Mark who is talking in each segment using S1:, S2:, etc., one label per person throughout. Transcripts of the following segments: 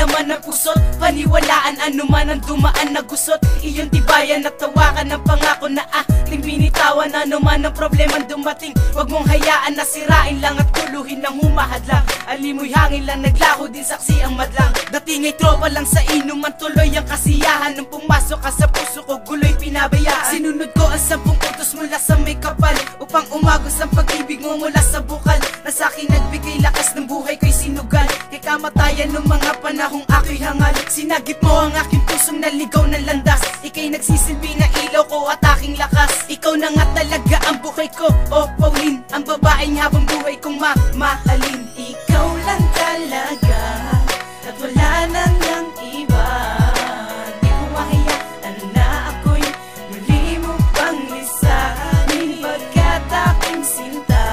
S1: naman ang puso't paniwalaan anuman ang dumaan na gusot. Iyong tibayan at tawakan ng pangako na ating binitawan. Anuman ang problemang dumating, wag mong hayaan na sirain lang at tuluhin ng humahadlang. Alimoy hangin lang, naglaho din saksi ang madlang. Dating ay tropa lang sa inuman, tuloy ang kasiyahan. Nung pumasok ka sa puso ko, guloy pinabayaan. Sinunod ko ang 10 utos mula sa may kapal, upang umagos ang pag-ibig mo mula sa bukal. Na sa'kin nagbigay lakas ng buhay ko'y sinugal, kay kamatayan ng mga panahong ako'y hangal. Sinagip mo ang aking pusong naligaw ng landas, ika'y nagsisilbi na ilaw ko at aking lakas. Ikaw na nga talaga ang buhay ko, oh Pauline, ang babaeng habang buhay kong mamahalin. Ikaw lang talaga at wala nang iba. Di ko mahayaan na ako'y muli mo pang lisanin, pagkat aking sinta,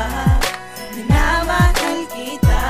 S1: minamahal kita.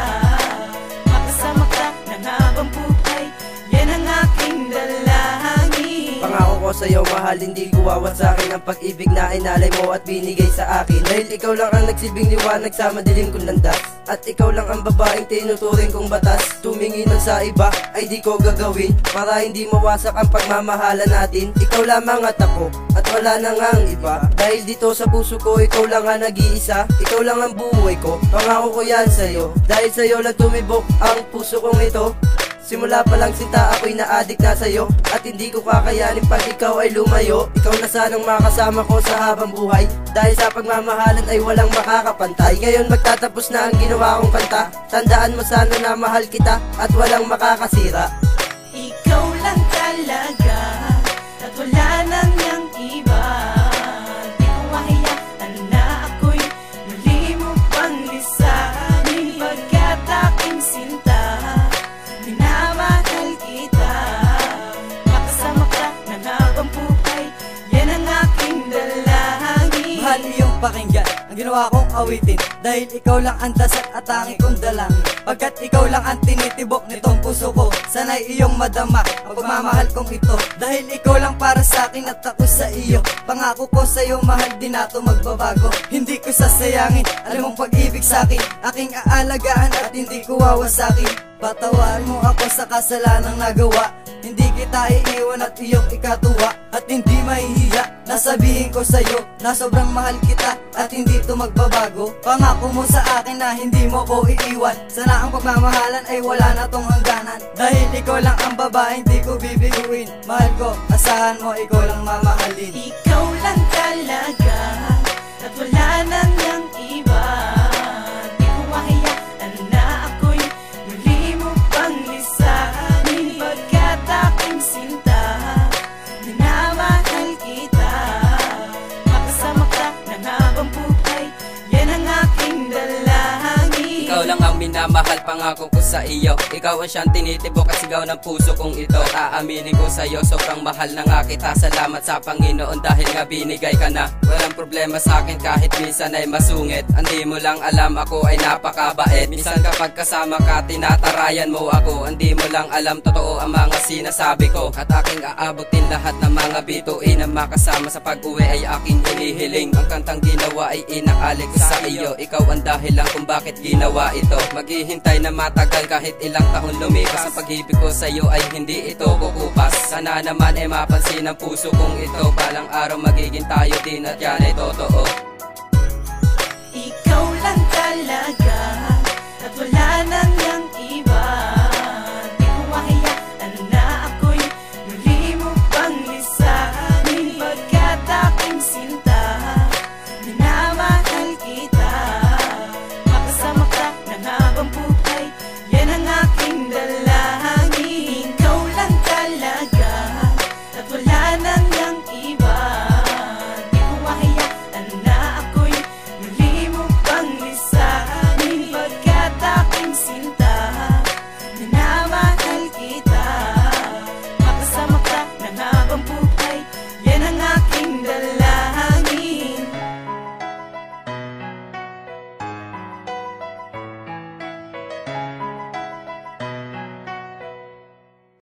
S1: Makasama ka ng habang buhay, yan ang aking dalangin.
S2: Pangako ko sa'yo mahal, hindi ko wawan sa'kin ang pag-ibig na inalay mo at binigay sa akin. Dahil ikaw lang ang nagsilbing liwanag sa madilim kong landas, at ikaw lang ang babaeng tinuturing kong batas. Tumingin nun sa iba ay di ko gagawin, para hindi mawasak ang pagmamahalan natin. Ikaw lamang at ako, at wala nang ang iba. Dahil dito sa puso ko, ikaw lang ang nag-iisa. Ikaw lang ang buhay ko, pangako ko yan sa'yo. Dahil sa'yo lang tumibok ang puso kong ito. Simula pa lang sinta ako'y na-addict na sa'yo, at hindi ko kakayanin pag ikaw ay lumayo. Ikaw na sanang makasama ko sa habang buhay, dahil sa pagmamahalan ay walang makakapantay. Ngayon magtatapos na ang ginawa kong kanta, tandaan mo sana na mahal kita at walang makakasira.
S1: Ikaw lang talaga at wala nang iba. Di ko mahayaan na ako'y muli mo pang lisanin, pagkat aking sinta, minamahal kita. Makasama ka ng habang buhay, yan ang aking dalangin.
S3: Mahal iyong pakinggan ang ginawa kong awitin, dahil ikaw lang ang dasal at tanging kong dalangin. Pagkat ikaw lang ang tinitibok nitong puso ko, sana'y iyong madama ang pagmamahal kong ito. Dahil ikaw lang para sa akin at ako sa iyo, pangako ko sa iyo mahal, di na to magbabago. Hindi ko sasayangin alam mong pag-ibig sa akin, aking aalagaan at hindi ko wawasakin. Patawarin mo ako sa kasalanang nagawa, hindi kita iiwan at iyong ikatuwa. At hindi mahihiya na sabihin ko sa'yo na sobrang mahal kita at hindi to magbabago. Pangako mo sa akin na hindi mo ko iiwan, sana ang pagmamahalan ay wala na tong hangganan. Dahil ikaw lang ang babaeng di ko bibiguin, mahal ko, asahan mo ikaw lang mamahalin.
S1: Ikaw lang talaga at wala nang iba. Di ko mahayaan na ako'y muli mo pang lisanin, pagkat aking sinta, minamahal kita. Makasama ka ng habang buhay, yan ang aking dalangin.
S4: Ikaw lang ang minamahal, pangako ko sa iyo. Ikaw ang siyang tinitibok at sigaw ng puso kong ito. Aaminin ko sa iyo, sobrang mahal na nga kita. Salamat sa Panginoon dahil nga binigay ka na. Walang problema sa akin kahit minsan ay masungit. Hindi mo lang alam ako ay napakabait. Minsan kapag kasama ka, tinatarayan mo ako. Hindi mo lang alam, totoo ang mga sinasabi ko. At aking aabutin lahat ng mga bituin na makasama sa pag-uwi ay aking hinihiling. Ang kantang ginawa ay inaalok ko sa iyo. Ikaw ang dahilan kung bakit ginawa ito. Maghihintay na matagal kahit ilang taon lumipas. Ang pag-ibig ko sa iyo ay hindi ito kukupas. Sana naman ay mapansin ang puso kong ito. Balang araw magiging tayo din at yan ay totoo.
S1: Ikaw lang talaga at wala nang